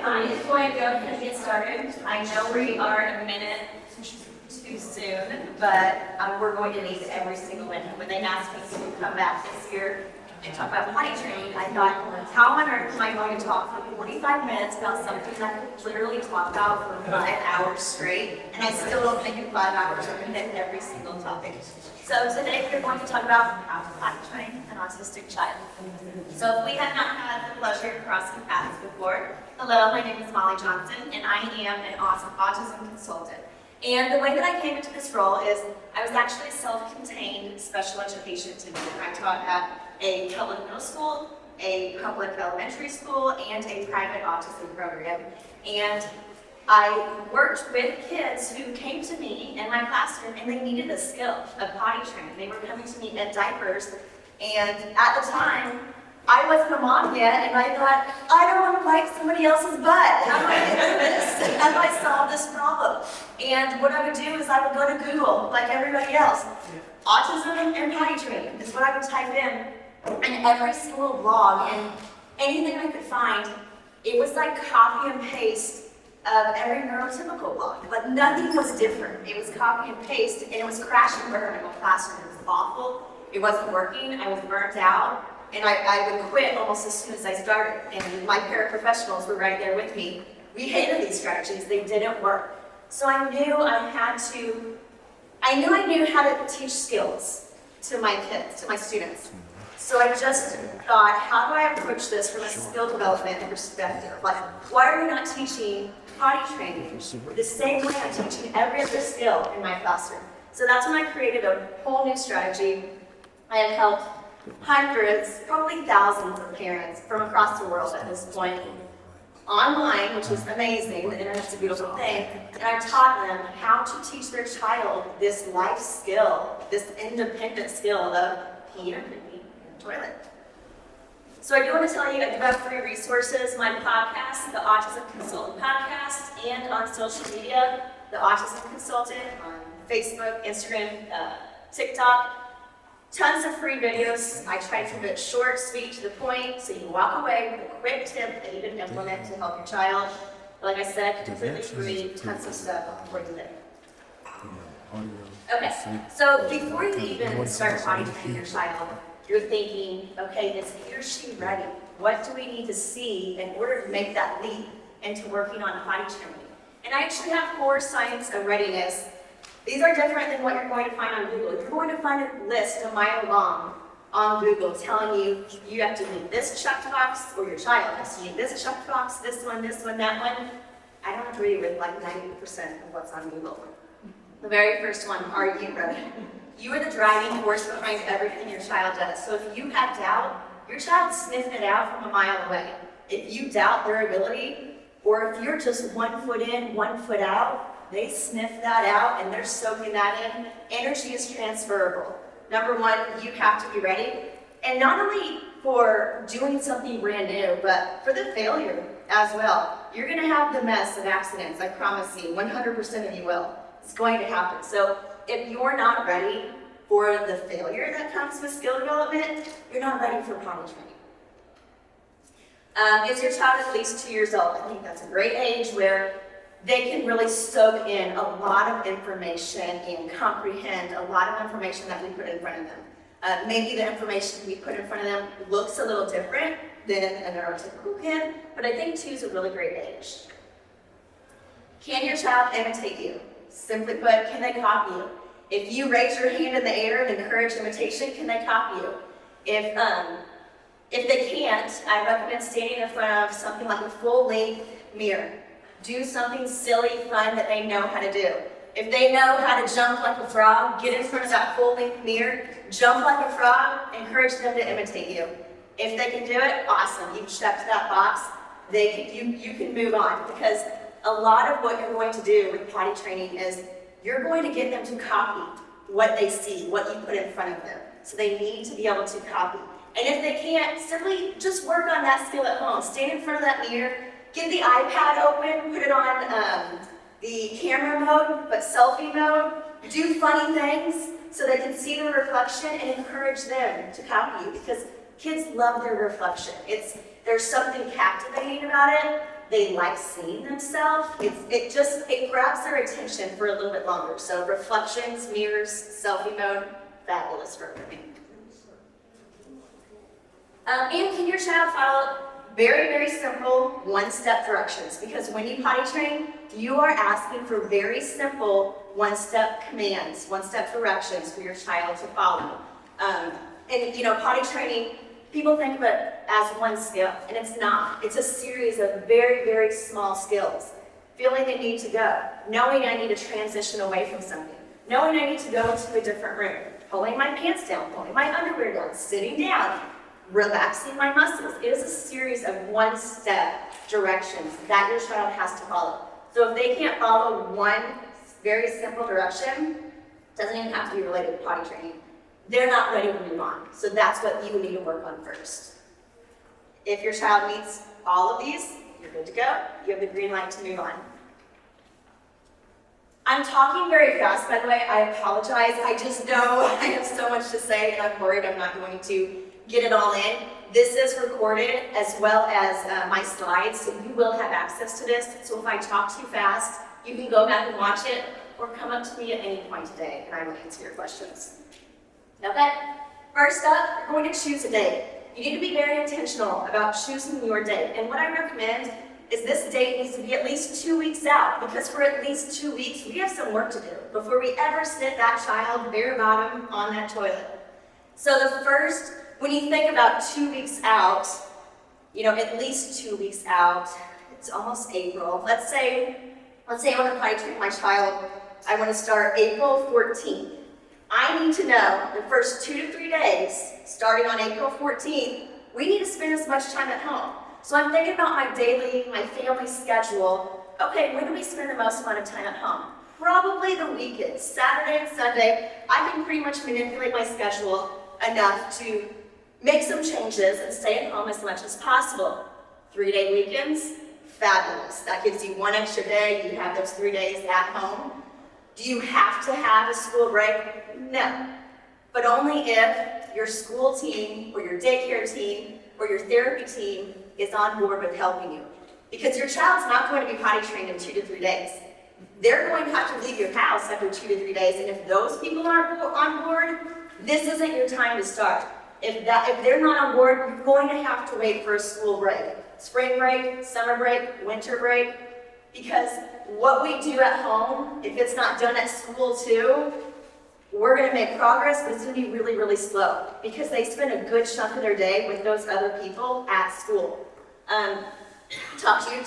I am going to go ahead and get started. I know we are a minute too soon, but we're going to need every single minute. When they asked me to come back this year and talk about potty training, I thought, how on earth am I going to talk for 45 minutes about something that I could literally talk about for 5 hours straight, and I still don't think in 5 hours I can hit every single topic. So today we're going to talk about how to potty train an autistic child. So if we have not had the pleasure of crossing paths before, hello, my name is Molly Johnson, and I am an autism consultant. And the way that I came into this role is I was actually a self-contained special education teacher. I taught at a public middle school, a public elementary school, and a private autism program. And I worked with kids who came to me in my classroom and they needed a skill of potty training. They were coming to me in diapers, and at the time, I wasn't a mom yet, and I thought, I don't want to wipe somebody else's butt. How do I get through this? How do I solve this problem? And what I would do is I would go to Google, like everybody else. Autism and potty training is what I would type in, and every single blog and anything I could find, it was like copy and paste of every neurotypical blog. Like nothing was different. It was copy and paste, and it was crash and burn in my classroom. It was awful. It wasn't working. I was burnt out. And I would quit almost as soon as I started. And my paraprofessionals were right there with me. We hated these strategies. They didn't work. So I knew I knew how to teach skills to my kids, to my students. So I just thought, how do I approach this from a skill development perspective? Like, why are we not teaching potty training the same way I'm teaching every other skill in my classroom? So that's when I created a whole new strategy. I have helped hundreds, probably thousands of parents from across the world at this point online, which was amazing. The internet's a beautiful thing. And I taught them how to teach their child this life skill, this independent skill of peeing and pooping in the toilet. So I do want to tell you, I do have free resources, my podcast, the Autism Consultant Podcast, and on social media, the Autism Consultant on Facebook, Instagram, TikTok. Tons of free videos. I try to keep it short, sweet, to the point, so you can walk away with a quick tip that you can implement to help your child. Like I said, completely free, tons of stuff for you there. Okay, so before you even start potty training your child, you're thinking, okay, is he or she ready? What do we need to see in order to make that leap into working on potty training? And I actually have 4 signs of readiness. These are different than what you're going to find on Google. You're going to find a list a mile long on Google telling you you have to meet this checkbox, or your child has to meet this checkbox, this one, that one. I don't agree with like 90% of what's on Google. The very first one, are you ready? You are the driving force behind everything your child does. So if you have doubt, your child's sniffing it out from a mile away. If you doubt their ability, or if you're just 1 foot in, 1 foot out, they sniff that out and they're soaking that in. Energy is transferable. Number 1, you have to be ready. And not only for doing something brand new, but for the failure as well. You're gonna have the mess of accidents, I promise you, 100% of you will. It's going to happen. So if you're not ready for the failure that comes with skill development, you're not ready for potty training. Is your child at least 2 years old? I think that's a great age where they can really soak in a lot of information and comprehend a lot of information that we put in front of them. Maybe the information we put in front of them looks a little different than a neurotypical kid, but I think 2 is a really great age. Can your child imitate you? Simply put, can they copy you? If you raise your hand in the air and encourage imitation, can they copy you? If they can't, I recommend standing in front of something like a full-length mirror. Do something silly, fun that they know how to do. If they know how to jump like a frog, get in front of that full-length mirror, jump like a frog, encourage them to imitate you. If they can do it, awesome. You've checked that box. You can move on, because a lot of what you're going to do with potty training is you're going to get them to copy what they see, what you put in front of them. So they need to be able to copy. And if they can't, simply just work on that skill at home. Stand in front of that mirror, get the iPad open, put it on the camera mode, but selfie mode. Do funny things so they can see the reflection and encourage them to copy you, because kids love their reflection. There's something captivating about it. they like seeing themselves. It grabs their attention for a little bit longer. So reflections, mirrors, selfie mode, fabulous for learning. And can your child follow very, very simple one-step directions? Because when you potty train, you are asking for very simple one-step commands, one-step directions for your child to follow. And potty training, people think of it as one skill, and it's not. It's a series of very, very small skills. Feeling the need to go, knowing I need to transition away from something, knowing I need to go into a different room, pulling my pants down, pulling my underwear down, sitting down, relaxing my muscles. It is a series of one-step directions that your child has to follow. So if they can't follow one very simple direction, doesn't even have to be related to potty training, they're not ready to move on. So that's what you need to work on first. If your child meets all of these, you're good to go. You have the green light to move on. I'm talking very fast, by the way. I apologize. I just know I have so much to say, and I'm worried I'm not going to get it all in. This is recorded as well as my slides, so you will have access to this. So if I talk too fast, you can go back and watch it, or come up to me at any point today, and I will answer your questions. Okay, first up, you're going to choose a date. You need to be very intentional about choosing your date. And what I recommend is this date needs to be at least 2 weeks out, because for at least 2 weeks, we have some work to do before we ever sit that child bare bottom on that toilet. So when you think about 2 weeks out, at least 2 weeks out, it's almost April. Let's say I want to potty train my child. I want to start April 14th. I need to know the first 2 to 3 days, starting on April 14th, we need to spend as much time at home. So I'm thinking about my family schedule. Okay, when do we spend the most amount of time at home? Probably the weekends, Saturday and Sunday. I can pretty much manipulate my schedule enough to make some changes and stay at home as much as possible. 3-day weekends, fabulous. That gives you 1 extra day. You have those 3 days at home. Do you have to have a school break? No. But only if your school team or your daycare team or your therapy team is on board with helping you. Because your child's not going to be potty trained in 2 to 3 days. They're going to have to leave your house after 2 to 3 days, and if those people aren't on board, this isn't your time to start. If they're not on board, you're going to have to wait for a school break. Spring break, summer break, winter break. Because what we do at home, if it's not done at school too, we're going to make progress, but it's going to be really, really slow. Because they spend a good chunk of their day with those other people at school. Talk to your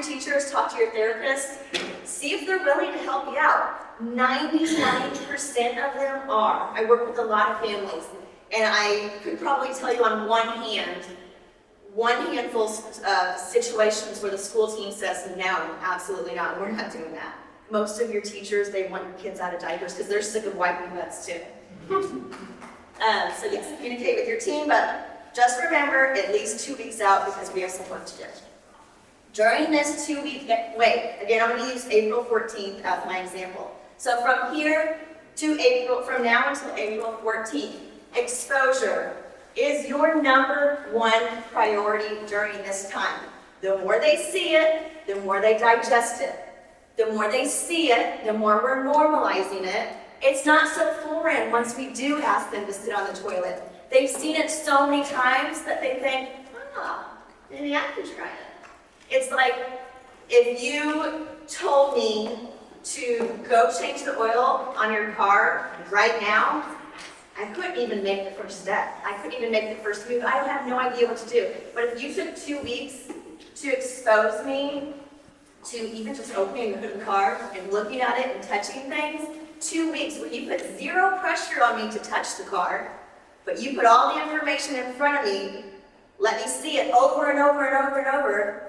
teachers, talk to your therapists. See if they're willing to help you out. 99% of them are. I work with a lot of families. And I could probably tell you on one handful of situations where the school team says, no, absolutely not, we're not doing that. Most of your teachers, they want your kids out of diapers because they're sick of wiping butts too. So yes, communicate with your team, but just remember at least 2 weeks out because we have some work to do. During this 2 week, again, I'm going to use April 14th as my example. So from now until April 14th, exposure is your number one priority during this time. The more they see it, the more they digest it. The more they see it, the more we're normalizing it. It's not so foreign once we do ask them to sit on the toilet. They've seen it so many times that they think, maybe I can try it. It's like if you told me to go change the oil on your car right now, I couldn't even make the first step. I couldn't even make the first move. I have no idea what to do. But if you took 2 weeks to expose me to even just opening the hood of the car and looking at it and touching things, 2 weeks where you put zero pressure on me to touch the car, but you put all the information in front of me, let me see it over and over and over and over.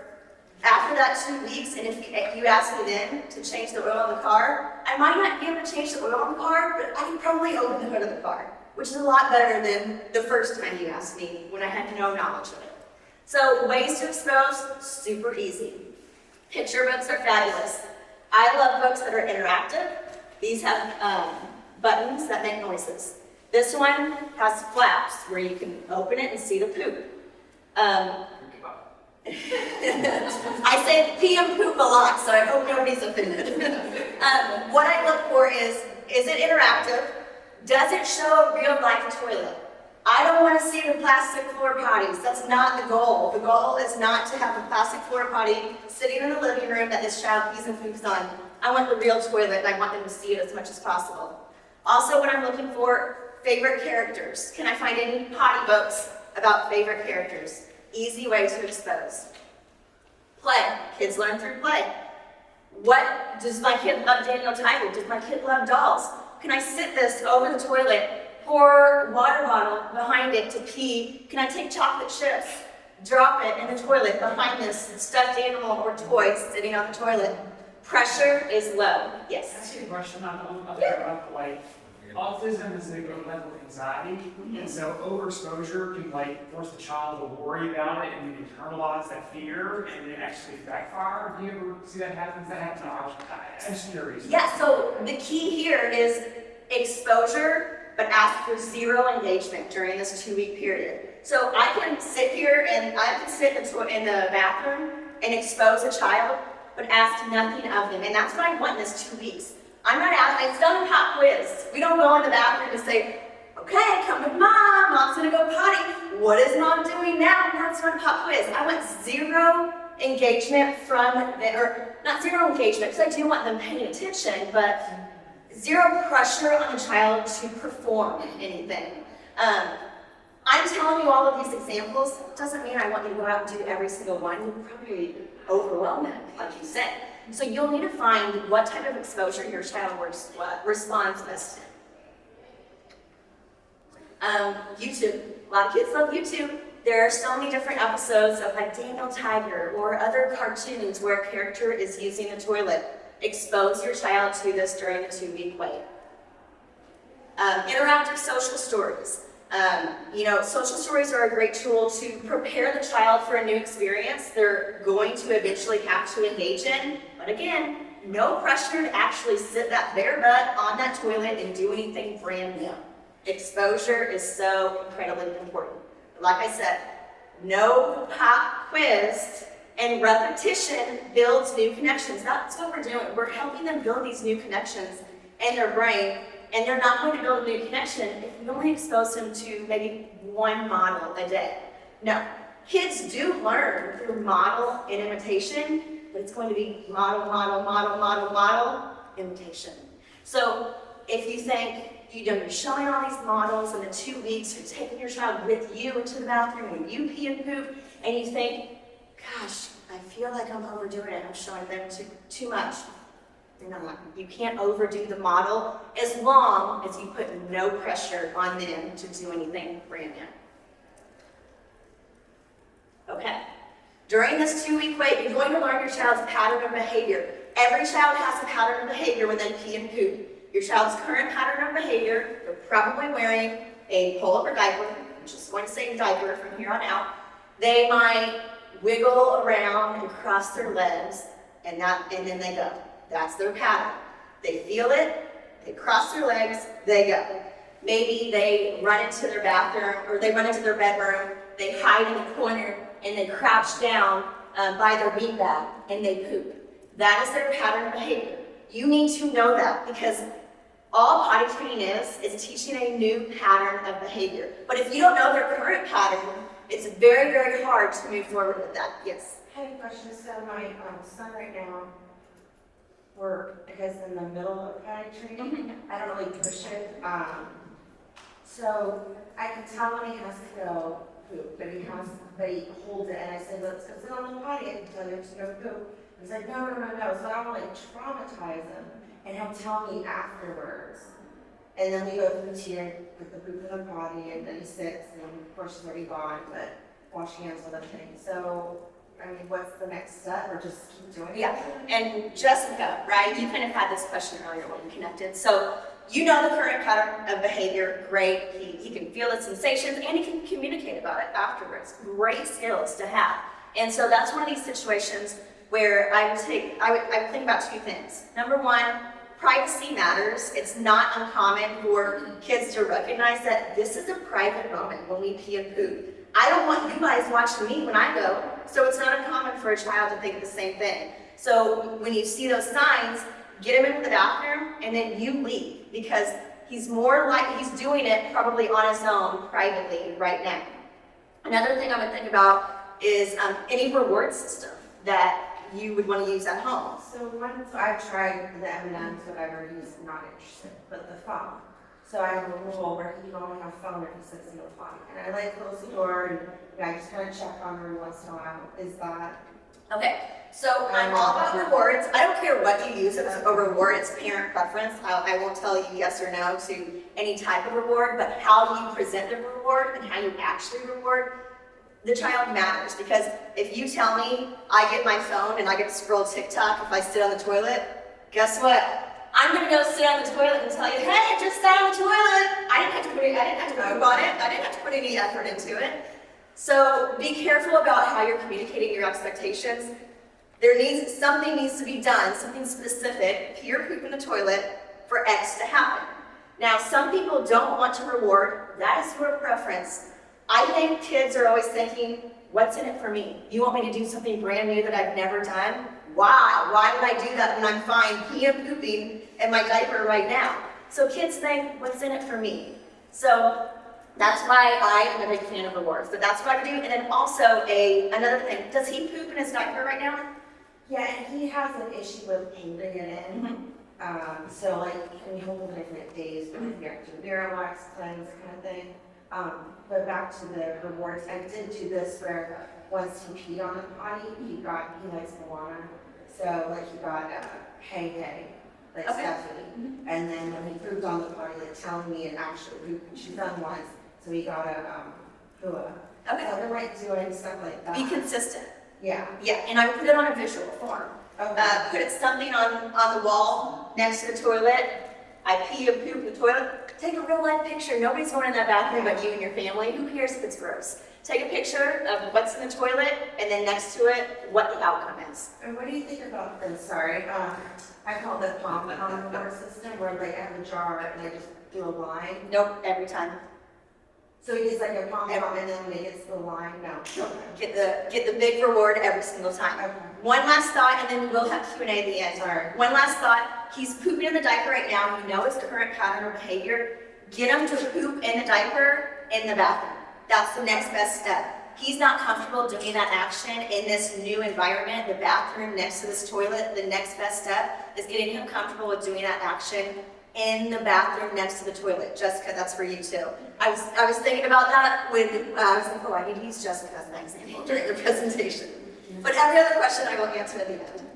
After that 2 weeks, and if you ask me then to change the oil on the car, I might not be able to change the oil on the car, but I can probably open the hood of the car, which is a lot better than the first time you asked me when I had no knowledge of it. So ways to expose, super easy. Picture books are fabulous. I love books that are interactive. These have buttons that make noises. This one has flaps where you can open it and see the poop. I say pee and poop a lot, so I hope nobody's offended. What I look for is it interactive? Does it show a real life toilet? I don't want to see the plastic floor potties. That's not the goal. The goal is not to have a plastic floor potty sitting in the living room that this child pees and poops on. I want the real toilet, and I want them to see it as much as possible. Also, what I'm looking for, favorite characters. Can I find any potty books about favorite characters? Easy way to expose. Play. Kids learn through play. What does my kid love? Daniel Tiger. Does my kid love dolls? Can I sit this over the toilet, pour water bottle behind it to pee? Can I take chocolate chips, drop it in the toilet behind this stuffed animal or toy sitting on the toilet? Pressure is low. Yes? Can I ask you a question about like, autism is a level of anxiety, and so overexposure can force the child to worry about it and internalize that fear and then actually backfire. Do you ever see that happen? Does that happen? I'm just curious. Yeah, so the key here is exposure, but ask for zero engagement during this 2-week period. So I can sit here and I can sit in the bathroom and expose a child, but ask nothing of them. And that's what I want in this 2 weeks. I'm not asking, it's done a pop quiz. We don't go in the bathroom to say, okay, come with mom, mom's gonna go potty. What is mom doing now? Let's run a pop quiz. I want zero engagement from them, or not zero engagement, because I do want them paying attention, but zero pressure on the child to perform anything. I'm telling you all of these examples, doesn't mean I want you to go out and do every single one. You'll probably overwhelm them, like you said. So you'll need to find what type of exposure your child responds best to. YouTube. A lot of kids love YouTube. There are so many different episodes of like Daniel Tiger or other cartoons where a character is using the toilet. Expose your child to this during the 2-week wait. Interactive social stories. Social stories are a great tool to prepare the child for a new experience they're going to eventually have to engage in. But again, no pressure to actually sit that bare butt on that toilet and do anything brand new. Exposure is so incredibly important. Like I said, no pop quiz and repetition builds new connections. That's what we're doing. We're helping them build these new connections in their brain. And they're not going to build a new connection if we only expose them to maybe one model a day. No, kids do learn through model and imitation, but it's going to be model, imitation. So if you think you're showing all these models in the 2 weeks, you're taking your child with you into the bathroom when you pee and poop, and you think, gosh, I feel like I'm overdoing it, I'm showing them too much. You can't overdo the model as long as you put no pressure on them to do anything brand new. Okay. During this 2-week wait, you're going to learn your child's pattern of behavior. Every child has a pattern of behavior when they pee and poop. Your child's current pattern of behavior, they're probably wearing a pull-up diaper. I'm just going to say diaper from here on out. They might wiggle around and cross their legs, and then they go. That's their pattern. They feel it, they cross their legs, they go. Maybe they run into their bathroom, or they run into their bedroom, they hide in the corner, and they crouch down by their beanbag, and they poop. That is their pattern of behavior. You need to know that, because all potty training is teaching a new pattern of behavior. But if you don't know their current pattern, it's very, very hard to move forward with that. Yes? I have a question. So my son right now, because in the middle of potty training, I don't really push it. So I can tell when he has to go poop, but he holds it, and I say, let's go sit on the potty. I can tell you to go poop. He's like, no. So I don't traumatize him, and he'll tell me afterwards. And then we go through the routine with the poop in the potty, and then he sits, and of course he's already gone, but wash hands with everything. So what's the next step, or just keep doing it? Yeah, and Jessica, right, you kind of had this question earlier when we connected. So you know the current pattern of behavior, great. He can feel the sensations, and he can communicate about it afterwards. Great skills to have. And so that's one of these situations where I would think about 2 things. Number one, privacy matters. It's not uncommon for kids to recognize that this is a private moment when we pee and poop. I don't want you guys watching me when I go, so it's not uncommon for a child to think the same thing. So when you see those signs, get him into the bathroom and then you leave, because he's doing it probably on his own privately right now. Another thing I would think about is any reward system that you would want to use at home. So once I've tried the M&Ms, whatever, he's not interested, but the phone. So I have a rule where he can only have phone if he sits in the potty. And I close the door and I just kind of check on her once in a while. Is that? Okay, so I'm all about rewards. I don't care what you use as a reward, it's parent preference. I won't tell you yes or no to any type of reward, but how you present the reward and how you actually reward the child matters. Because if you tell me I get my phone and I get to scroll TikTok if I sit on the toilet, guess what? I'm gonna go sit on the toilet and tell you, hey, I just sat on the toilet. I didn't have to poop on it. I didn't have to put any effort into it. So be careful about how you're communicating your expectations. Something needs to be done, something specific, pee or poop in the toilet for X to happen. Now, some people don't want to reward. That is your preference. I think kids are always thinking, what's in it for me? You want me to do something brand new that I've never done? Why? Why would I do that when I'm fine peeing and pooping in my diaper right now? So kids think, what's in it for me? So that's why I am a big fan of rewards. But that's what I would do. And then also another thing, does he poop in his diaper right now? Yeah, and he has an issue with holding it in. So like, can we hold it different days, we have to Miralax cleanse kind of thing. But back to the rewards, I did do this where once he peed on the potty, he likes Moana. So like he got Hey, like Okay. Stephanie. And then when he pooped on the potty, like telling me and actually pooping, she's done once. So he got a Hua. Okay. So they're like doing stuff like that. Be consistent. Yeah. Yeah, and I would put it on a visual form. Okay. Put it something on the wall next to the toilet. I pee and poop in the toilet. Take a real life picture. Nobody's going in that bathroom but you and your family. Who cares if it's gross? Take a picture of what's in the toilet and then next to it, what the outcome is. And what do you think about this? Sorry, I call it the pom-pom reward system where like I have a jar and I just do a line. Nope, every time. So he gets like a pom-pom and then when he gets the line, no. Get the big reward every single time. Okay. One last thought, and then we'll have Q&A at the end. Sorry. One last thought. He's pooping in the diaper right now. You know his current pattern or behavior. Get him to poop in the diaper in the bathroom. That's the next best step. He's not comfortable doing that action in this new environment, the bathroom next to this toilet. The next best step is getting him comfortable with doing that action in the bathroom next to the toilet. Jessica, that's for you too. I was thinking about that when I was like, oh, I need to use Jessica as an example during the presentation. But every other question I will answer at the end.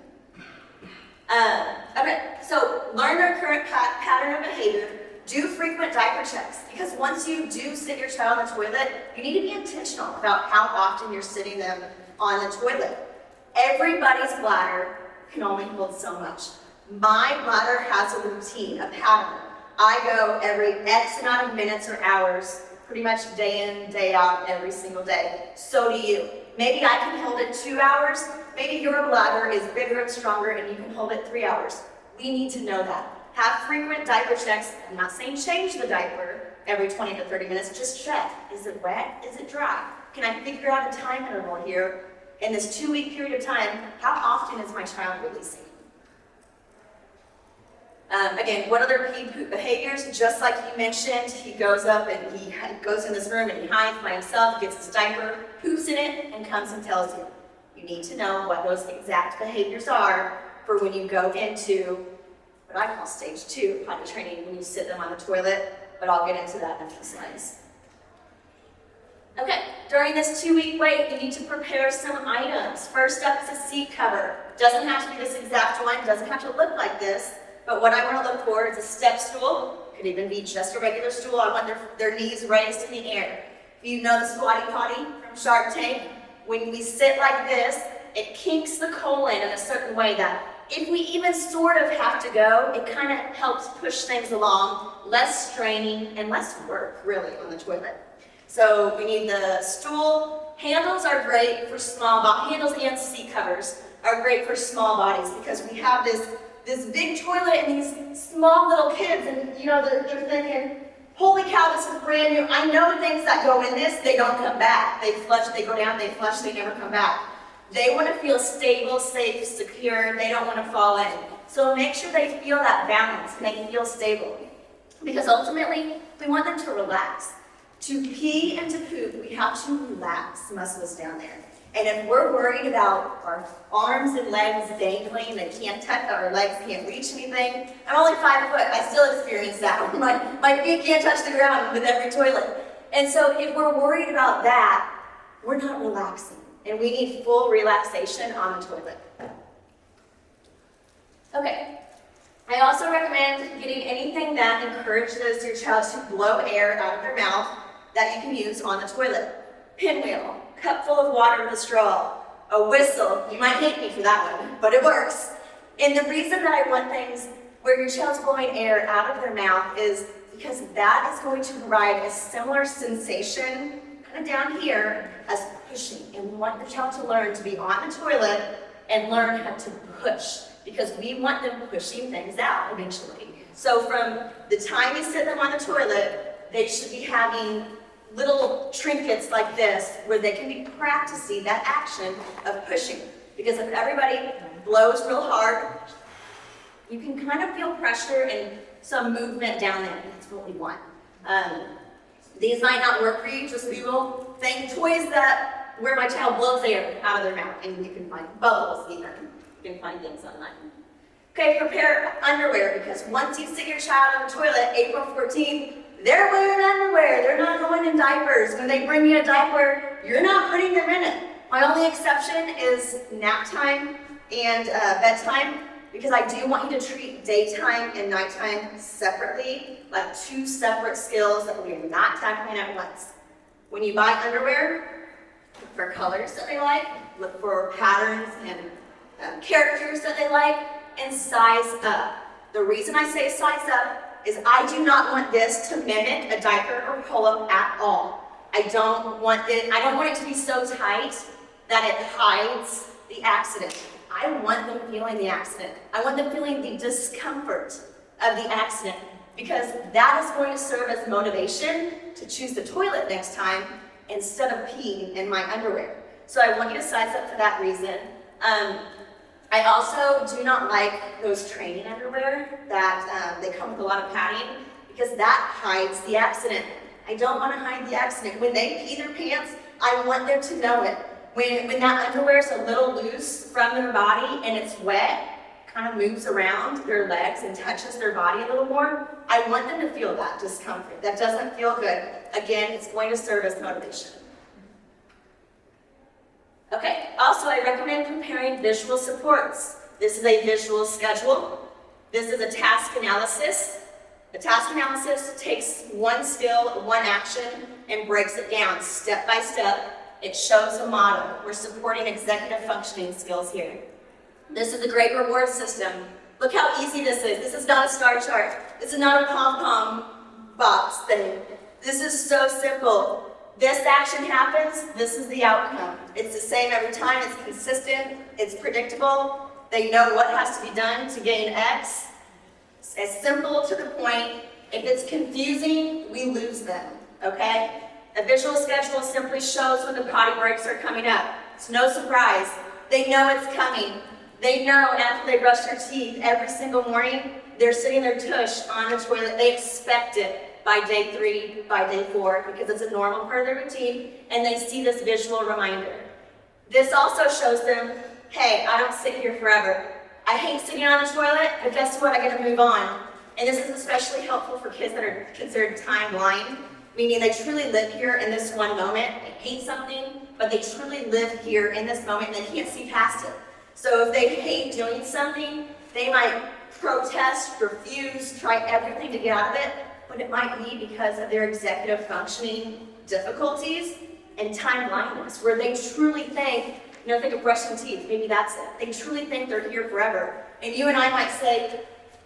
Okay, so learn their current pattern of behavior. Do frequent diaper checks, because once you do sit your child in the toilet, you need to be intentional about how often you're sitting them on the toilet. Everybody's bladder can only hold so much. My bladder has a routine, a pattern. I go every X amount of minutes or hours, pretty much day in, day out, every single day. So do you. Maybe I can hold it 2 hours. Maybe your bladder is bigger and stronger and you can hold it 3 hours. We need to know that. Have frequent diaper checks. I'm not saying change the diaper every 20 to 30 minutes. Just check. Is it wet? Is it dry? Can I figure out a time interval here in this 2-week period of time? How often is my child releasing? Again, what other pee poop behaviors? Just like you mentioned, he goes up and he goes in this room and he hides by himself, gets his diaper, poops in it, and comes and tells you. You need to know what those exact behaviors are for when you go into what I call stage 2 potty training, when you sit them on the toilet, but I'll get into that in a few slides. Okay, during this 2-week wait, you need to prepare some items. First up is a seat cover. Doesn't have to be this exact one, doesn't have to look like this, but what I want to look for is a step stool. Could even be just a regular stool. I want their knees raised in the air. If you know the squatty potty from Shark Tank, when we sit like this, it kinks the colon in a certain way that if we even sort of have to go, it kind of helps push things along, less straining and less work, really, on the toilet. So we need the stool. Handles are great for small bodies. Handles and seat covers are great for small bodies because we have this big toilet and these small little kids, and you know, they're thinking, holy cow, this is brand new. I know things that go in this, they don't come back. They flush, they go down, they flush, they never come back. They want to feel stable, safe, secure. They don't want to fall in. So make sure they feel that balance and they can feel stable. Because ultimately, we want them to relax. To pee and to poop, we have to relax the muscles down there. And if we're worried about our arms and legs dangling, they can't touch, our legs can't reach anything. I'm only 5 foot, I still experience that. My feet can't touch the ground with every toilet. And so if we're worried about that, we're not relaxing. And we need full relaxation on the toilet. Okay. I also recommend getting anything that encourages your child to blow air out of their mouth that you can use on the toilet. Pinwheel, cup full of water with a straw, a whistle. You might hate me for that one, but it works. And the reason that I want things where your child's blowing air out of their mouth is because that is going to provide a similar sensation kind of down here as pushing. And we want the child to learn to be on the toilet and learn how to push, because we want them pushing things out eventually. So from the time you sit them on the toilet, they should be having little trinkets like this where they can be practicing that action of pushing. Because if everybody blows real hard, you can kind of feel pressure and some movement down there. That's what we want. These might not work for you, just Google toys that where my child blows air out of their mouth, and you can find bubbles even. You can find things online. Okay, prepare underwear, because once you sit your child on the toilet, April 14th, they're wearing underwear. They're not going in diapers. When they bring you a diaper, you're not putting them in it. My only exception is nap time and bedtime, because I do want you to treat daytime and nighttime separately, like 2 separate skills that we are not tackling at once. When you buy underwear, look for colors that they like, look for patterns and characters that they like, and size up. The reason I say size up is I do not want this to mimic a diaper or pull-up at all. I don't want it to be so tight that it hides the accident. I want them feeling the accident. I want them feeling the discomfort of the accident, because that is going to serve as motivation to choose the toilet next time instead of peeing in my underwear. So I want you to size up for that reason. I also do not like those training underwear that they come with a lot of padding, because that hides the accident. I don't want to hide the accident. When they pee their pants, I want them to know it. When that underwear is a little loose from their body and it's wet, kind of moves around their legs and touches their body a little more, I want them to feel that discomfort. That doesn't feel good. Again, it's going to serve as motivation. Okay, also I recommend preparing visual supports. This is a visual schedule. This is a task analysis. The task analysis takes one skill, one action, and breaks it down step by step. It shows a model. We're supporting executive functioning skills here. This is a great reward system. Look how easy this is. This is not a star chart. This is not a pom-pom box thing. This is so simple. This action happens, this is the outcome. It's the same every time, it's consistent, it's predictable. They know what has to be done to gain X. It's as simple to the point. If it's confusing, we lose them, okay? A visual schedule simply shows when the potty breaks are coming up. It's no surprise. They know it's coming. They know after they brush their teeth every single morning, they're sitting their tush on the toilet. They expect it by day 3, by day 4, because it's a normal part of their routine, and they see this visual reminder. This also shows them, hey, I don't sit here forever. I hate sitting on the toilet, but guess what? I get to move on. And this is especially helpful for kids that are considered time-blind, meaning they truly live here in this one moment. They hate something, but they truly live here in this moment, and they can't see past it. So if they hate doing something, they might protest, refuse, try everything to get out of it, but it might be because of their executive functioning difficulties and time blindness, where they truly think, think of brushing teeth, maybe that's it. They truly think they're here forever. And you and I might say,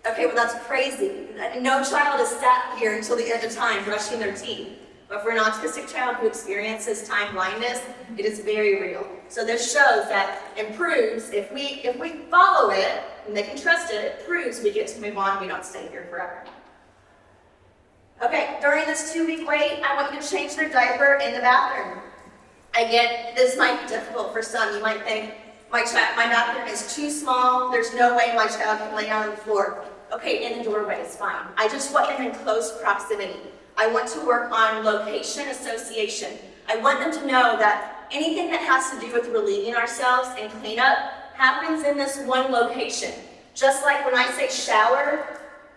okay, well that's crazy. No child is sat here until the end of time brushing their teeth. But for an autistic child who experiences time blindness, it is very real. So this shows that it proves, if we follow it, and they can trust it, it proves we get to move on, we don't stay here forever. Okay, during this 2-week wait, I want you to change their diaper in the bathroom. Again, this might be difficult for some. You might think, my bathroom is too small, there's no way my child can lay down on the floor. Okay, in the doorway is fine. I just want them in close proximity. I want to work on location association. I want them to know that anything that has to do with relieving ourselves and cleanup happens in this one location. Just like when I say shower,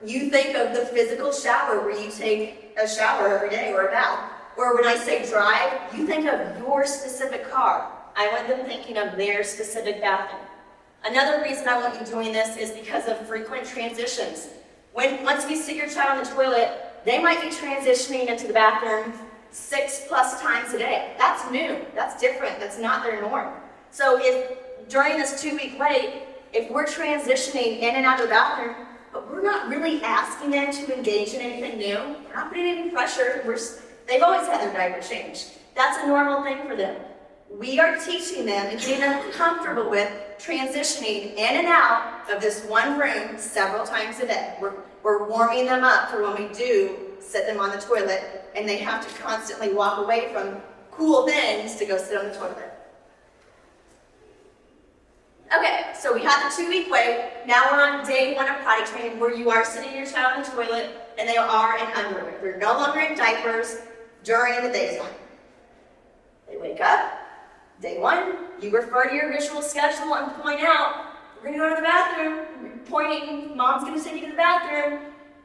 you think of the physical shower where you take a shower every day or a bath. Or when I say drive, you think of your specific car. I want them thinking of their specific bathroom. Another reason I want you doing this is because of frequent transitions. Once you sit your child in the toilet, they might be transitioning into the bathroom 6+ times a day. That's new, that's different, that's not their norm. So if during this 2-week wait, if we're transitioning in and out of the bathroom, but we're not really asking them to engage in anything new, we're not putting any pressure, they've always had their diaper changed. That's a normal thing for them. We are teaching them and getting them comfortable with transitioning in and out of this one room several times a day. We're warming them up for when we do sit them on the toilet and they have to constantly walk away from cool things to go sit on the toilet. Okay, so we had the 2-week wait. Now we're on day 1 of potty training where you are sitting your child in the toilet and they are in underwear. They're no longer in diapers during the daytime. They wake up. Day 1, you refer to your visual schedule and point out, we're gonna go to the bathroom. You're pointing, mom's gonna take you to the bathroom.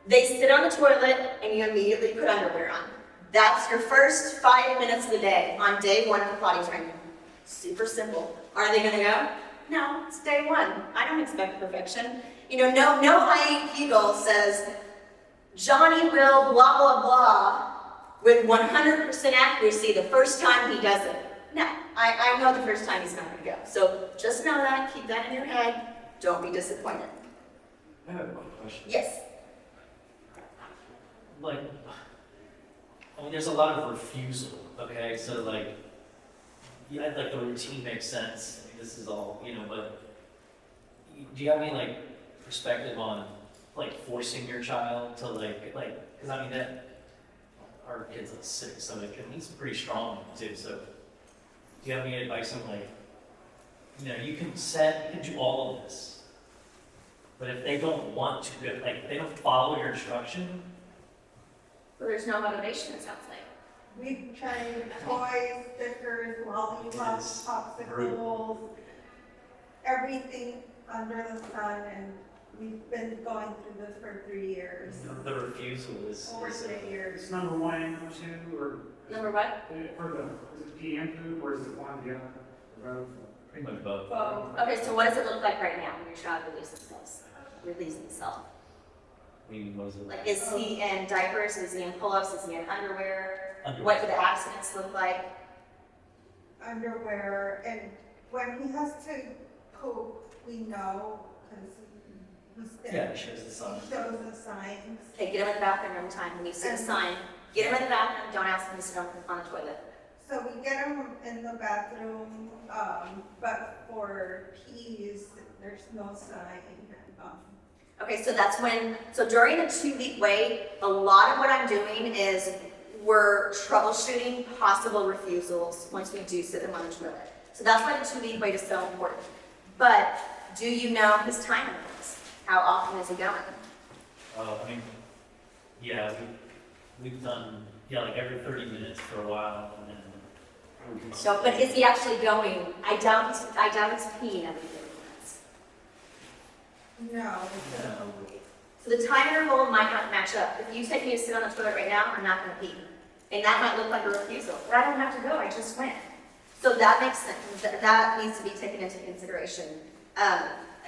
They sit on the toilet and you immediately put underwear on. That's your first 5 minutes of the day on day 1 of the potty training. Super simple. Are they gonna go? No, it's day 1. I don't expect perfection. You know, no IEP goal says, Johnny will blah, blah, blah with 100% accuracy the first time he does it. No, I know the first time he's not going to go. So just know that, keep that in your head. Don't be disappointed. I have one question. Yes. Like, I mean, there's a lot of refusal, okay? So, like, yeah, like the routine makes sense. I mean, this is all, you know, but do you have any, like, perspective on, like, forcing your child to, like, because I mean, our kid's like 6, so like, and he's pretty strong too, so. Do you have any advice on like, you know, you can do all of this, but if they don't want to do it, like if they don't follow your instruction. Well, there's no motivation, it sounds like. We've tried toys, stickers, lollipops, popsicles, everything under the sun, and we've been going through this for 3 years. The refusal is. Over 3 years. It's number 1 and number 2, or Number what? is it PM food, or is it one, the other, or both? Pretty much both. Both. Okay, so what does it look like right now when your child releases himself? I mean, what is it? Like, is he in diapers? Is he in pull-ups? Is he in underwear? Underwear. What do the abstinence look like? Underwear, and when he has to poop, we know, because Yeah, it shows the sign. he shows the signs. Okay, get him in the bathroom every time. When you see the sign, get him in the bathroom. Don't ask him to sit on the toilet. So we get him in the bathroom, but for peas, there's no sign. Okay, so that's so during the 2-week wait, a lot of what I'm doing is we're troubleshooting possible refusals once we do sit them on the toilet. So that's why the 2-week wait is so important. But do you know his time limits? How often is he going? I mean, yeah, we've done, like every 30 minutes for a while, and then. So, but is he actually going? I doubt it's peeing every 30 minutes. No. So the time interval might not match up. If you take me to sit on the toilet right now, I'm not going to pee. And that might look like a refusal. But I don't have to go, I just went. So that makes sense. That needs to be taken into consideration.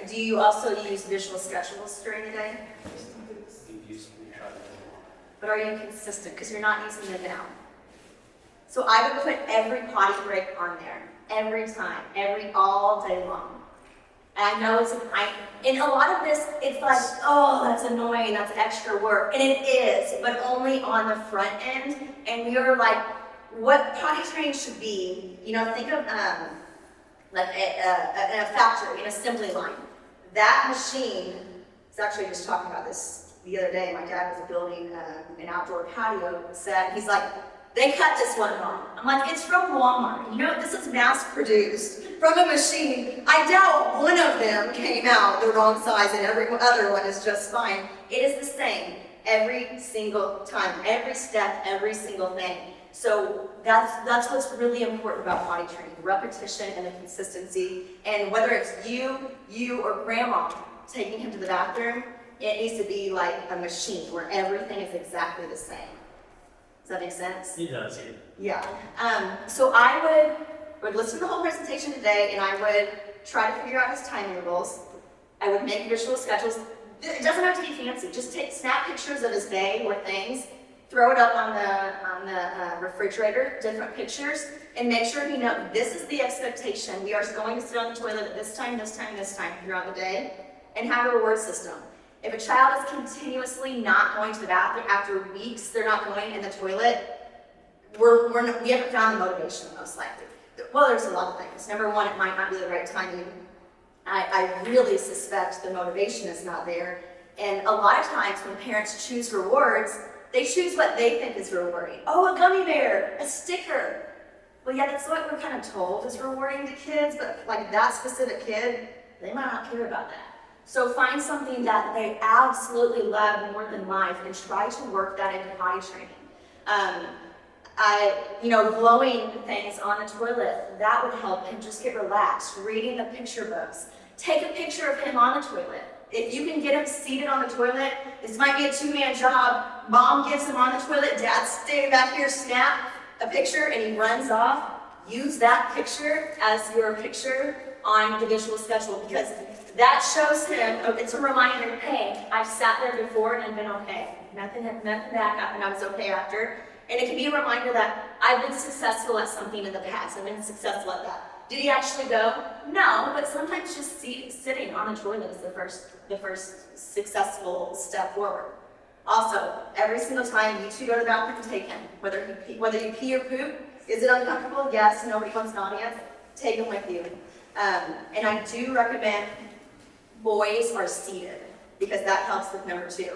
Do you also use visual schedules during the day? But are you consistent? Because you're not using them now. So I would put every potty break on there. Every time. All day long. And I know in a lot of this, it's like, oh, that's annoying, that's extra work. And it is, but only on the front end. And we are like, what potty training should be, you know, think of like a factory, an assembly line. That machine, it's actually just talking about this the other day, my dad was building an outdoor patio set. He's like, they cut this one wrong. I'm like, it's from Walmart. You know, this is mass produced from a machine. I doubt one of them came out the wrong size and every other one is just fine. It is the same every single time, every step, every single thing. So that's what's really important about potty training, repetition and the consistency. And whether it's you or grandma taking him to the bathroom, it needs to be like a machine where everything is exactly the same. Does that make sense? It does, yeah. Yeah. So I would listen to the whole presentation today, and I would try to figure out his time intervals. I would make visual schedules. It doesn't have to be fancy. Just snap pictures of his day or things, throw it up on the refrigerator, different pictures, and make sure he knows this is the expectation. We are going to sit on the toilet at this time, this time, this time throughout the day, and have a reward system. If a child is continuously not going to the bathroom, after weeks they're not going in the toilet, we haven't found the motivation most likely. Well, there's a lot of things. Number one, it might not be the right timing. I really suspect the motivation is not there. And a lot of times when parents choose rewards, they choose what they think is rewarding. Oh, a gummy bear, a sticker. Well, yeah, that's what we're kind of told is rewarding to kids, but like that specific kid, they might not care about that. So find something that they absolutely love more than life and try to work that into potty training. Blowing things on the toilet, that would help him just get relaxed. Reading the picture books. Take a picture of him on the toilet. If you can get him seated on the toilet, this might be a two-man job. Mom gets him on the toilet, dad's staying back here, snap a picture, and he runs off. Use that picture as your picture on the visual schedule because that shows him, it's a reminder, hey, I've sat there before and I've been okay. Nothing bad happened, I was okay after. And it can be a reminder that I've been successful at something in the past. I've been successful at that. Did he actually go? No, but sometimes just sitting on the toilet is the first successful step forward. Also, every single time you two go to the bathroom, take him. Whether you pee or poop, is it uncomfortable? Yes, nobody wants an audience. Take him with you. And I do recommend boys are seated because that helps with number 2.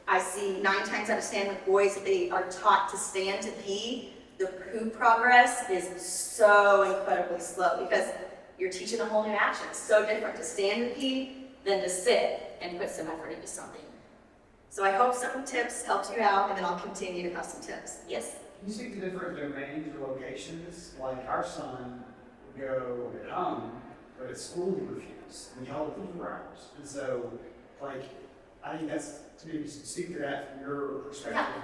I see 9 times out of 10 with boys, if they are taught to stand to pee, the poop progress is so incredibly slow because you're teaching a whole new action. It's so different to stand to pee than to sit and put some effort into something. So I hope some tips helped you out, and then I'll continue to have some tips. Yes? Can you speak to different domains or locations? Like our son would go at home, but at school he refused. We held it for 4 hours. And so, I think that's, to maybe speak to that from your perspective,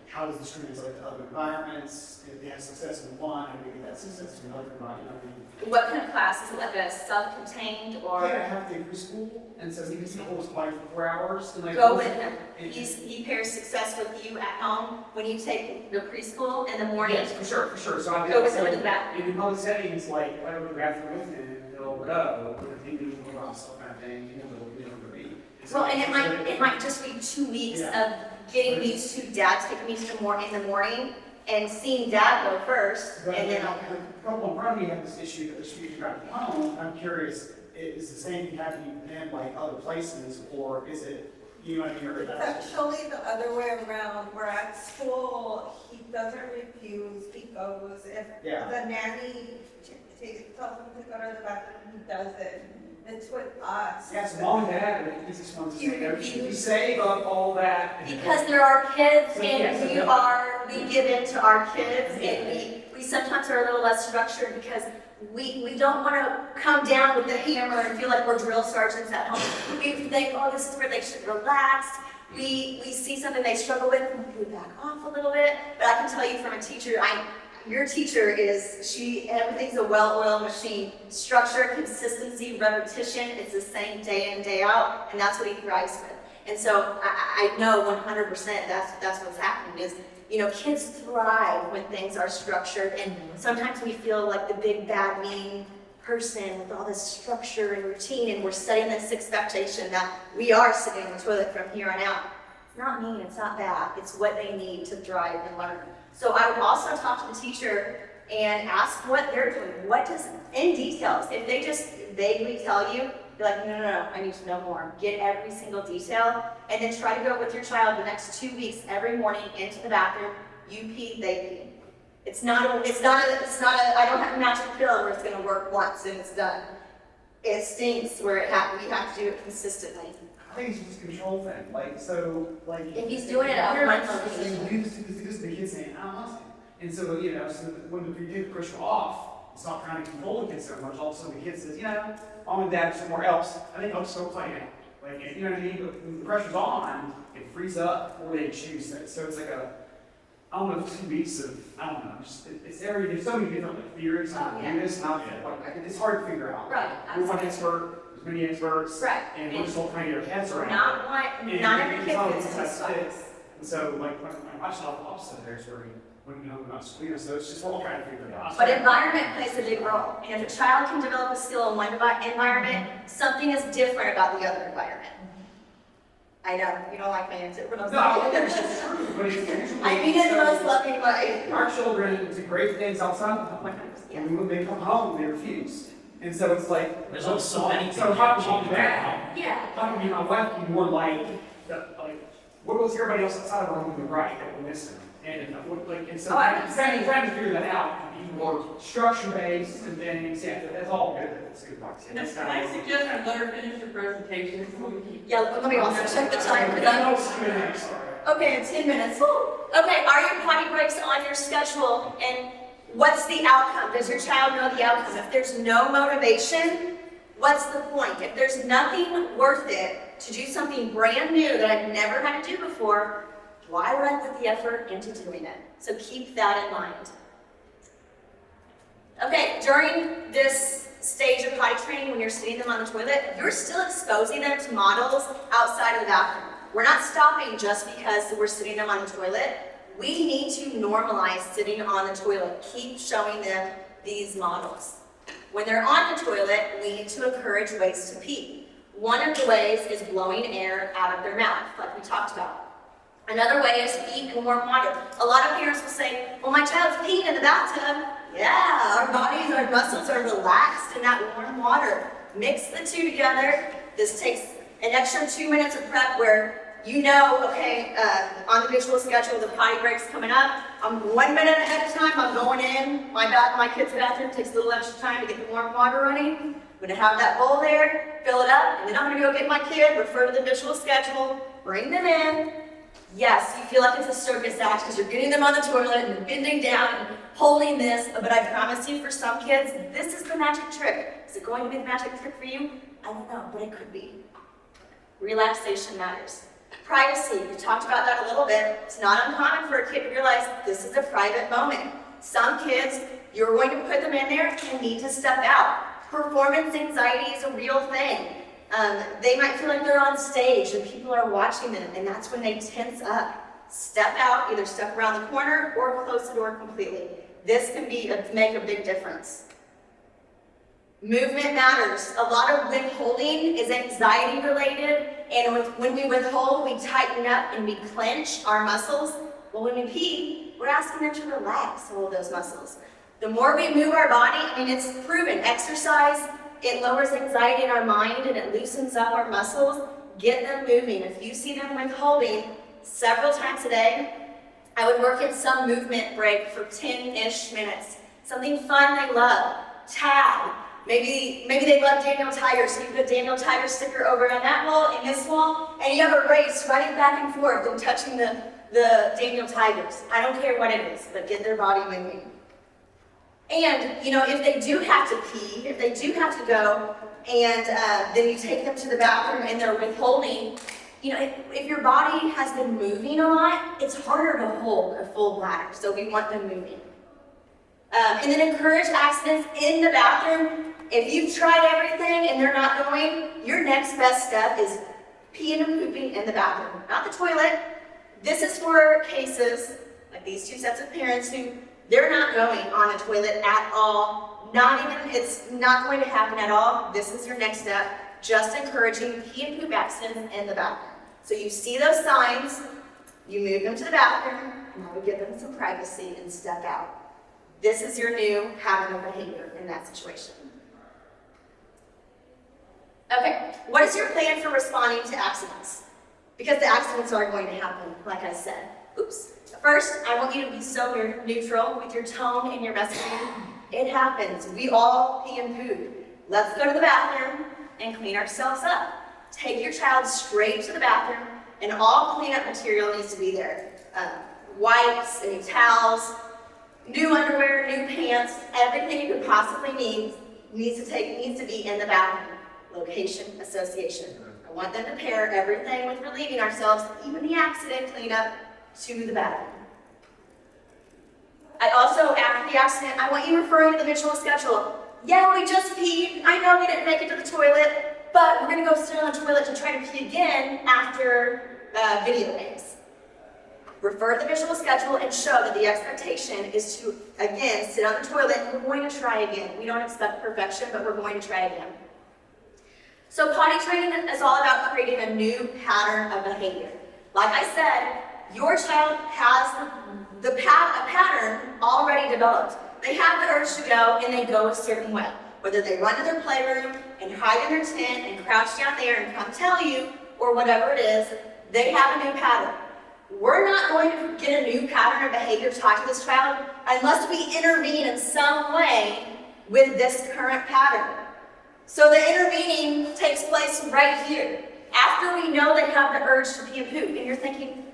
how does this translate to other environments? If they have success in one, how do we get that success in another environment? What kind of class? Is it like a self-contained or? Yeah, half-day preschool, and so he gets to hold his body for 4 hours. And go with him. He pairs success with you at home when you take the preschool in the morning. Yes, for sure. So go with him to the bathroom. In public settings, if I go to the bathroom with him, they'll go, but if he needs to go off kind of thing, they'll be. Well, and it might just be 2 weeks of getting these 2 dads taking me to in the morning and seeing dad go first, But and then the couple in front of me have this issue that they're speaking about at home. I'm curious, is the same thing happening in like other places, or is it, you know what I mean? Or It's actually the other way around, where at school, he doesn't refuse, he goes. If the nanny tells him to go to the bathroom, he does it. It's with us. Yes, mom and dad are the easiest ones to say no. We save up all that. because there are kids and we give in to our kids, and we sometimes are a little less structured because we don't want to come down with the hammer and feel like we're drill sergeants at home. We think, oh, this is where they should relax. We see something they struggle with, and we back off a little bit. But I can tell you from a teacher, your teacher everything's a well-oiled machine. Structure, consistency, repetition, it's the same day in, day out, and that's what he thrives with. And so I know 100% that's what's happening is, kids thrive when things are structured, and sometimes we feel like the big, bad, mean person with all this structure and routine, and we're setting this expectation that we are sitting in the toilet from here on out. It's not mean, it's not bad, it's what they need to thrive and learn. So I would also talk to the teacher and ask what they're doing. What does, in details, if they just vaguely tell you, Be like, no, I need to know more. Get every single detail, and then try to go with your child the next 2 weeks every morning into the bathroom. You pee, they pee. It's not a, I don't have a magic pill where it's gonna work once and it's done. It stinks where we have to do it consistently. I think it's just a control thing, like. If he's doing it at You're one not location. supposed to do this because the kid's saying, I don't want to. And so, so when you do the pressure off, stop trying to control the kid so much, all of a sudden the kid says, mom and dad somewhere else, I think I'll just go play now. Like, you know what I mean? But when the pressure's on, it frees up before they choose it. So it's like I don't know, 2 weeks of, I don't know, there's so many different theories on this, and it's hard to figure out. Right, We're one absolutely. expert, there's many experts. Right. And we're just all trying to get our heads around it. Not every kid fits into this box. And so, like, when I saw the opposite there, when we're not so it's just we're all trying to figure it out. But environment plays a big role. And if a child can develop a skill in one environment, something is different about the other environment. I know, you don't like my answer, but I'm No, sorry. it's just true, but it's usually. I mean it in the most loving way. Our children do great things outside the home. Yeah. And when they come home, they refuse. And so it's like. There's only so many So things how you can can mom that? Yeah. How can my wife be more like, what was everybody else outside of our home doing right that we're missing? And so trying to figure that out, and be more structure-based and things, that's all good, that's good advice. Can I suggest I let her finish her presentation? Yeah, let me also check the time for that. Okay, in 10 minutes. Okay, are your potty breaks on your schedule, and what's the outcome? Does your child know the outcome? If there's no motivation, what's the point? If there's nothing worth it to do something brand new that I've never had to do before, why would I put the effort into doing it? So keep that in mind. Okay, during this stage of potty training, when you're sitting them on the toilet, you're still exposing them to models outside of the bathroom. We're not stopping just because we're sitting them on the toilet. We need to normalize sitting on the toilet. Keep showing them these models. When they're on the toilet, we need to encourage ways to pee. One of the ways is blowing air out of their mouth, like we talked about. Another way is feet in warm water. A lot of parents will say, well, my child's peeing in the bathtub. Yeah, our bodies, our muscles are relaxed in that warm water. Mix the two together. This takes an extra 2 minutes of prep where okay, on the visual schedule, the potty break's coming up. I'm 1 minute ahead of time, I'm going in. My kid's bathroom takes a little extra time to get the warm water running. I'm gonna have that bowl there, fill it up, and then I'm gonna go get my kid, refer to the visual schedule, bring them in. Yes, you feel like it's a circus act because you're getting them on the toilet and bending down and holding this, but I promise you, for some kids, this is the magic trick. Is it going to be the magic trick for you? I don't know, but it could be. Relaxation matters. Privacy, we talked about that a little bit. It's not uncommon for a kid to realize this is a private moment. Some kids, you're going to put them in there and need to step out. Performance anxiety is a real thing. They might feel like they're on stage and people are watching them, and that's when they tense up. Step out, either step around the corner or close the door completely. This can make a big difference. Movement matters. A lot of withholding is anxiety related, and when we withhold, we tighten up and we clench our muscles. Well, when we pee, we're asking them to relax all of those muscles. The more we move our body, it's proven, exercise, it lowers anxiety in our mind and it loosens up our muscles. Get them moving. If you see them withholding several times a day, I would work in some movement break for 10-ish minutes. Something fun they love. Tag. Maybe they love Daniel Tiger, so you put Daniel Tiger sticker over on that wall and this wall, and you have a race running back and forth and touching the Daniel Tigers. I don't care what it is, but get their body moving. And, if they do have to pee, if they do have to go, and then you take them to the bathroom and they're withholding, if your body has been moving a lot, it's harder to hold a full bladder, so we want them moving. And then encourage accidents in the bathroom. If you've tried everything and they're not going, your next best step is peeing and pooping in the bathroom, not the toilet. This is for cases like these two sets of parents who they're not going on the toilet at all. It's not going to happen at all. This is your next step. Just encouraging pee and poop accidents in the bathroom. So you see those signs, you move them to the bathroom, and I would give them some privacy and step out. This is your new pattern of behavior in that situation. Okay, what is your plan for responding to accidents? Because the accidents are going to happen, like I said. Oops. First, I want you to be so neutral with your tone and your messaging. It happens. We all pee and poo. Let's go to the bathroom and clean ourselves up. Take your child straight to the bathroom, and all cleanup material needs to be there. Wipes, any towels, new underwear, new pants, everything you could possibly need needs to be in the bathroom. Location association. I want them to pair everything with relieving ourselves, even the accident cleanup, to the bathroom. I also, after the accident, I want you referring to the visual schedule. Yeah, we just peed. I know we didn't make it to the toilet, but we're gonna go sit on the toilet to try to pee again after video games. Refer to the visual schedule and show that the expectation is to, again, sit on the toilet and we're going to try again. We don't expect perfection, but we're going to try again. So potty training is all about creating a new pattern of behavior. Like I said, your child has a pattern already developed. They have the urge to go and they go a certain way. Whether they run to their playroom and hide in their tent and crouch down there and come tell you, or whatever it is, they have a new pattern. We're not going to get a new pattern of behavior taught to this child unless we intervene in some way with this current pattern. So the intervening takes place right here. After we know they have the urge to pee and poop, and you're thinking,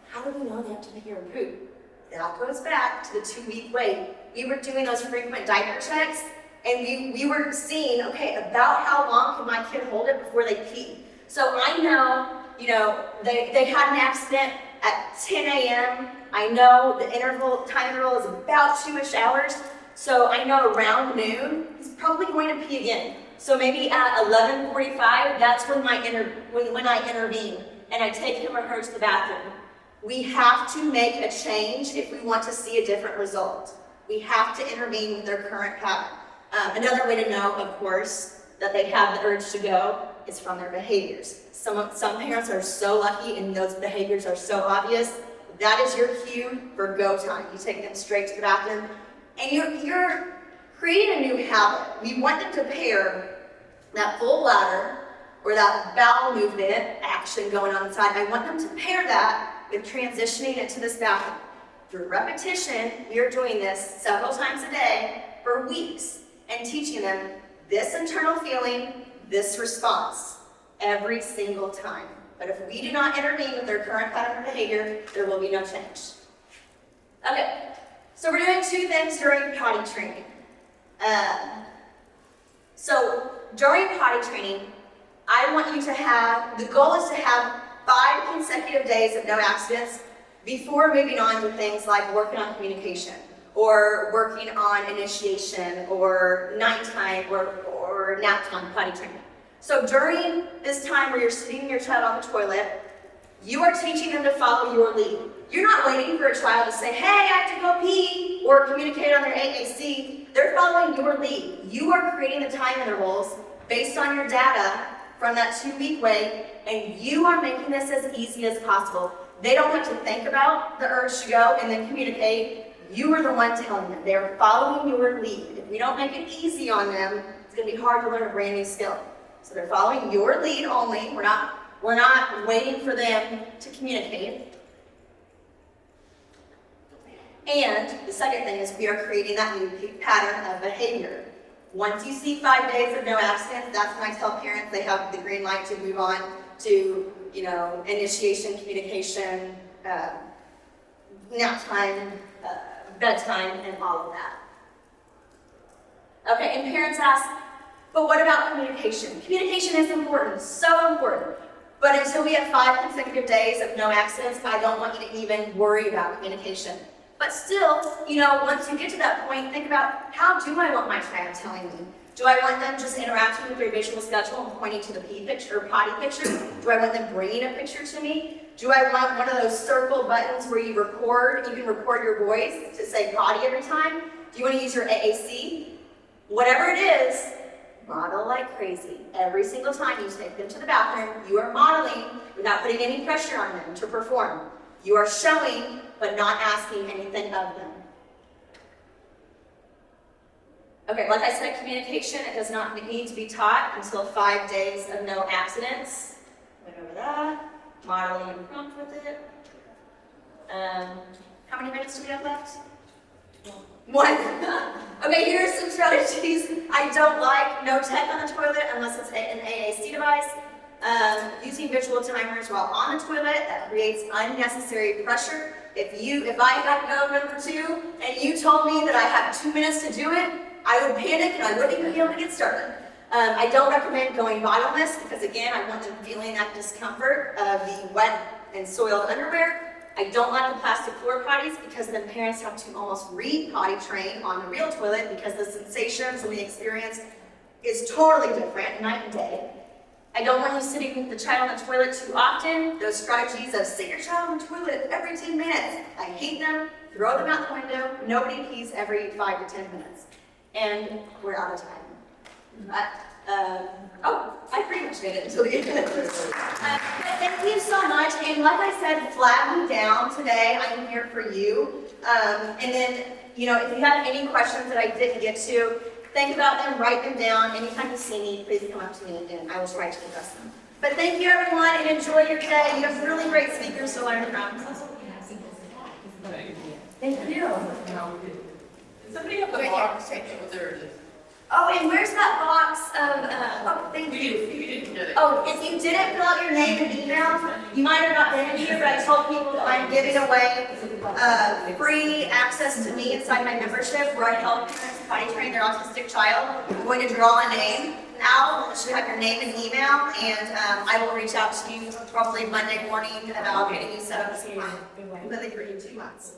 how do we know they have to pee or poop? That goes back to the 2-week wait. We were doing those frequent diaper checks, and we were seeing, okay, about how long can my kid hold it before they pee? So I know, they had an accident at 10 a.m. I know the time interval is about 2-ish hours. So I know around noon, he's probably going to pee again. So maybe at 11:45, that's when I intervene and I take him or her to the bathroom. We have to make a change if we want to see a different result. We have to intervene with their current pattern. Another way to know, of course, that they have the urge to go is from their behaviors. Some parents are so lucky and those behaviors are so obvious. That is your cue for go time. You take them straight to the bathroom and you're creating a new habit. We want them to pair that full bladder or that bowel movement action going on inside. I want them to pair that with transitioning into this bathroom. Through repetition, we are doing this several times a day for weeks and teaching them this internal feeling, this response, every single time. But if we do not intervene with their current pattern of behavior, there will be no change. Okay, so we're doing 2 things during potty training. So during potty training, I want you to the goal is to have 5 consecutive days of no accidents before moving on to things like working on communication or working on initiation or nighttime or nap time potty training. So during this time where you're sitting your child on the toilet, you are teaching them to follow your lead. You're not waiting for a child to say, hey, I have to go pee, or communicate on their AAC. They're following your lead. You are creating the time intervals based on your data from that 2-week wait, and you are making this as easy as possible. They don't have to think about the urge to go and then communicate. You are the one telling them. They're following your lead. If we don't make it easy on them, it's going to be hard to learn a brand new skill. So they're following your lead only. We're not waiting for them to communicate. And the second thing is we are creating that new pattern of behavior. Once you see 5 days of no accidents, that's when I tell parents they have the green light to move on to, initiation, communication, nap time, bedtime, and all of that. Okay, and parents ask, but what about communication? Communication is important, so important. But until we have 5 consecutive days of no accidents, I don't want you to even worry about communication. But still, once you get to that point, think about, how do I want my child telling me? Do I want them just interacting with their visual schedule and pointing to the pee picture or potty picture? Do I want them bringing a picture to me? Do I want one of those circle buttons where you can record your voice to say potty every time? Do you want to use your AAC? Whatever it is, model like crazy. Every single time you take them to the bathroom, you are modeling without putting any pressure on them to perform. You are showing, but not asking anything of them. Okay, like I said, communication, it does not need to be taught until 5 days of no accidents. Went over that. Modeling and prompt with it. How many minutes do we have left? One. Okay, here are some strategies I don't like. No tech on the toilet unless it's an AAC device. Using visual timers while on the toilet, that creates unnecessary pressure. If I had to go number 2 and you told me that I had 2 minutes to do it, I would panic and I wouldn't even be able to get started. I don't recommend going bottomless because again, I want them feeling that discomfort of the wet and soiled underwear. I don't like the plastic floor potties because then parents have to almost re-potty train on the real toilet because the sensations and the experience is totally different, night and day. I don't want you sitting the child on the toilet too often. Those strategies of sit your child on the toilet every 10 minutes. I hate them. Throw them out the window. Nobody pees every 5 to 10 minutes. And we're out of time. I pretty much made it until the end. But thank you so much. And like I said, flag me down today. I'm here for you. And then, if you have any questions that I didn't get to, think about them, write them down. Anytime you see me, please come up to me and I will try to address them. But thank you everyone and enjoy your day. You have really great speakers to learn from. Thank you. Somebody have the Okay, box. yeah, Oh, there it is. Oh, and where's that box of, thank you. You didn't get it. Oh, if you didn't fill out your name and email, you might have not been in here, but I told people that I'm giving away free access to me inside my membership where I help parents potty train their autistic child. I'm going to draw a name out, it should have your name and email, and I will reach out to you probably Monday morning about getting you set up. Completely free in 2 months.